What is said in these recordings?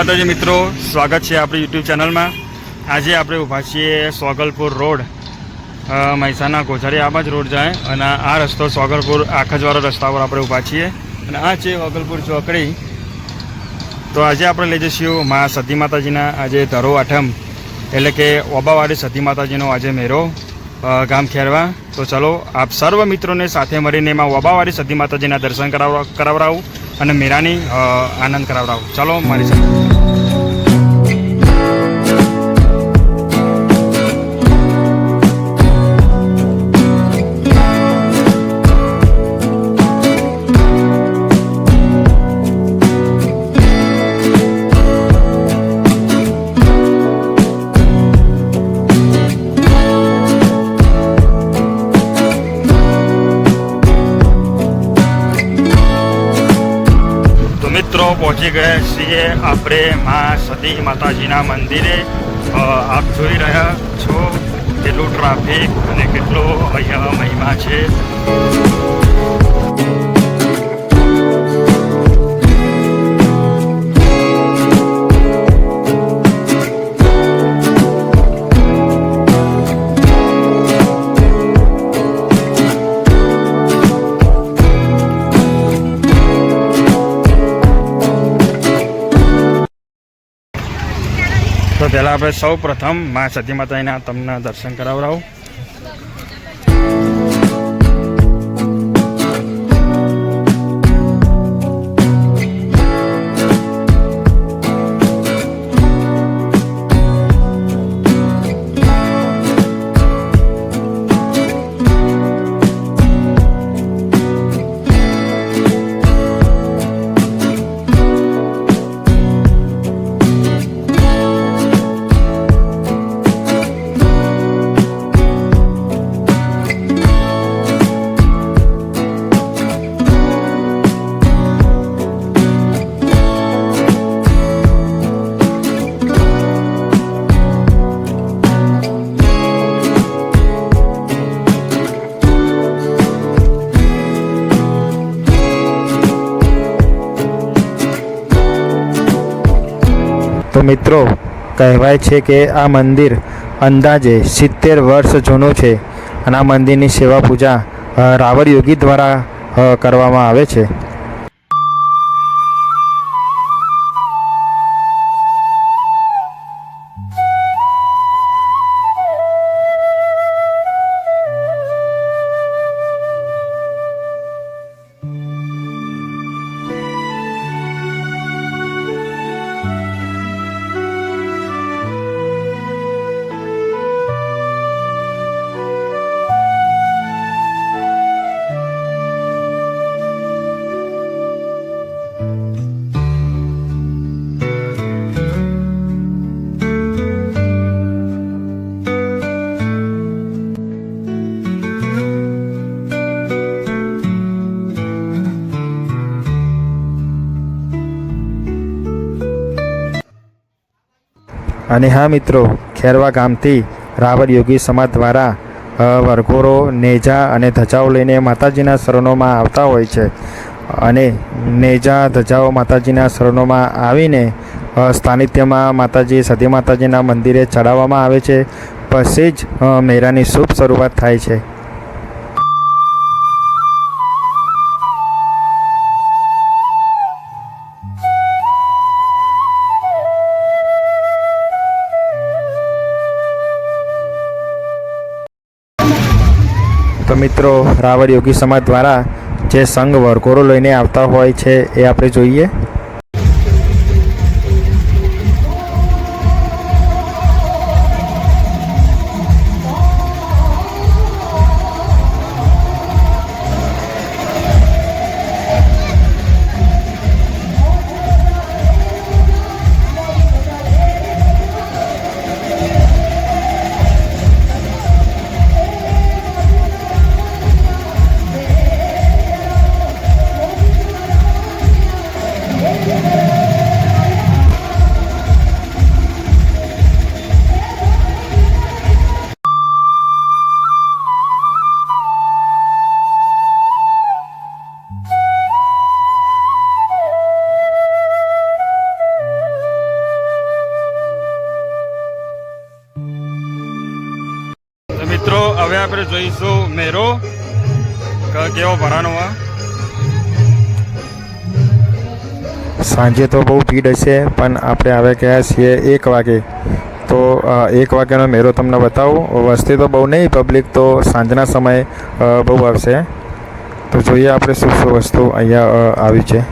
માતાજી મિત્રો, સ્વાગત છે આપણી યુટ્યુબ ચેનલમાં। આજે આપણે ઊભા છીએ સોગલપુર રોડ, મહેસાણા ગોઝારી આમાં જ રોડ જાય અને આ રસ્તો સોગલપુર આખજવાળો રસ્તા પર આપણે ઊભા છીએ અને આ છે ઓગલપુર ચોકડી। તો આજે આપણે લઈ જઈશું મા સતી માતાજીના આજે ધરો આઠમ એટલે કે ઓબાવાડી સતી માતાજીનો આજે મેળો ગામ ખેરવા। તો ચલો આપ સર્વ મિત્રોને સાથે મળીને એમાં ઓબાવાડી સતી માતાજીના દર્શન કરાવડાવું અને મેળાની આનંદ કરાવડાવું। ચલો મારી સાથે। પહોંચી ગયા છીએ આપણે મા સતી માતાજીના મંદિરે। આપ જોઈ રહ્યા છો કેટલું ટ્રાફિક અને કેટલો અહીંયા મહિમા છે। તો પહેલાં આપણે સૌ પ્રથમ મા સતી માતાજીના તમને દર્શન કરાવડાવું। તો મિત્રો કહેવાય છે કે આ મંદિર અંદાજે 70 વર્ષ જૂનું છે અને આ મંદિરની સેવા પૂજા રાવળ યોગી દ્વારા કરવામાં આવે છે। અને હા મિત્રો, ખેરવા ગામથી રાવળ યોગી સમાજ દ્વારા વરઘોડો, નેજા અને ધજાઓ લઈને માતાજીના શરણોમાં આવતા હોય છે અને નેજા ધજાઓ માતાજીના શરણોમાં આવીને સ્થાનિત્યમાં માતાજી સતી માતાજીના મંદિરે ચડાવવામાં આવે છે। પછી જ મેળાની શુભ શરૂઆત થાય છે। તો મિત્રો, રાવળ યોગી સમાજ દ્વારા જે સંઘ વરઘોડો લઈને આવતા હોય છે એ આપણે જોઈએ। આપણે જોઈશું મેરો કેવો ભરાનો હોય. સાંજે તો બહુ ભીડ હશે, પણ આપણે આવે ગયા છીએ 1 વાગે, તો 1 વાગ્યાનો મેળો તમને બતાવું. વસ્તી તો બહુ નહીં, પબ્લિક તો સાંજના સમયે બહુ આવશે. તો જોઈએ આપણે શું શું વસ્તુ અહીંયા આવી છે.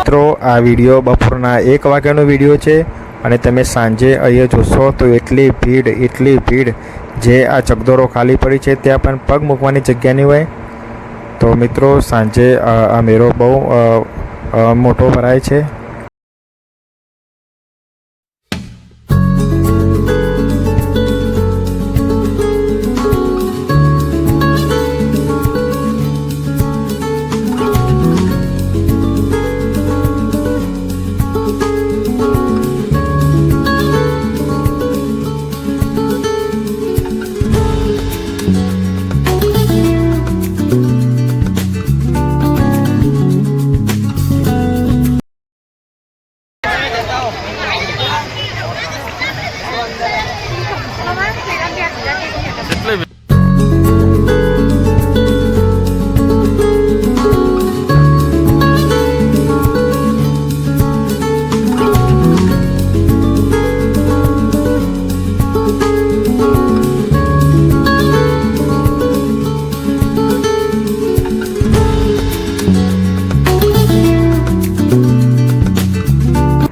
મિત્રો આ વિડીયો બપોરના 1 વાગ્યાનો વિડીયો છે, અને તમે સાંજે અહીંયા જોશો તો એટલી ભીડ, જે આ ચકદોરો ખાલી પડી છે ત્યાં પણ પગ મૂકવાની જગ્યા નહીં હોય. તો મિત્રો સાંજે આ મેળો બહુ મોટો ભરાય છે. એટલે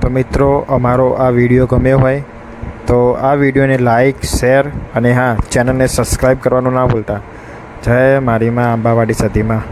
તો મિત્રો અમારો આ વિડીયો ગમ્યો હોય તો આ વિડીયોને લાઈક, શેર અને હા, ચેનલને સબસ્ક્રાઈબ કરવાનું ના ભૂલતા. જય મારી માં અંબાવાડી સતીમાં.